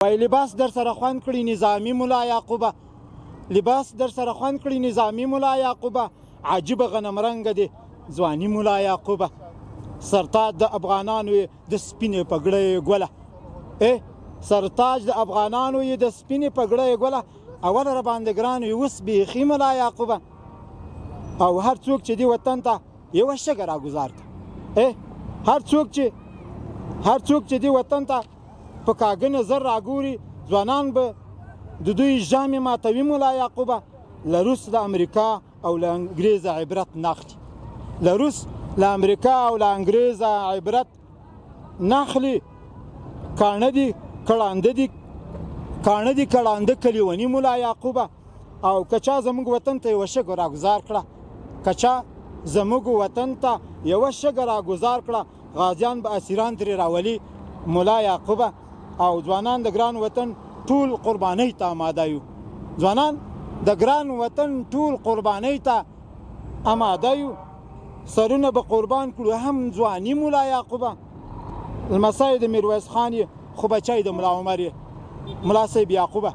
وای لباس در سره خوند کړي نظامي ملا یعقوبه، لباس در سره خوند کړي نظامي ملا یعقوبه، عجیبه غنم رنګ دی ځواني ملا یعقوبه، سرتاج د افغانانو د سپینې پګړۍ ګوله، سرتاج د افغانانو د سپینې پګړۍ ګوله، اول را باندې ګران وي اوس بیخي ملا یعقوبه، او هر څوک چې دې وطن ته یوه شګه راګزار کړه، هر څوک چې دې وطن ته په کاږه نظر راګوري ځوانان به د دوی ژامې ماتوي ملا یعقوبه. له روس د امریکا او له انګریزه عبرت ناخلي، له روس له امریکا او له انګریزه عبرت ناخلي. کاڼه دي کړانده کلیوني ملا یعقوبه، او که چا زموږ وطن ته یوه شګه راګزار کړه، غازیان به اسیران ترې راولي ملا یعقوبه، او ځوانان د ګران وطن ټول قربانۍ ته آماده یو، ځوانان د ګران وطن ټول قربانۍ ته آماده یو، سرونه به قربان کړو هم ځواني ملا یعقوبه. لمسی د میرویس خان یې خو بچی د ملا عمر یې ملا صاحب یعقوبه،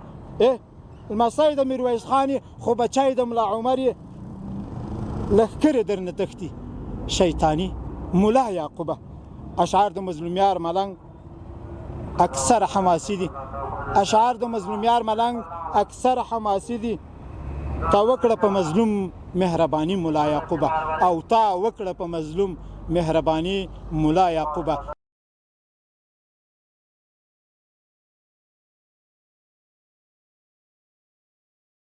لمسی د میرویس خان یې خو بچی د ملا عمر یې لښکرې درنه تښتي شیطاني ملا یعقوبه. اشعار د مظلومیار ملنګ اکثر حماسی دي، اشعار د مظلومیار ملنګ اکثر حماسی دي. تا وکړه په مظلوم مهرباني ملا یعقوبه، او تا وکړه په مظلوم مهرباني ملا یعقوبه.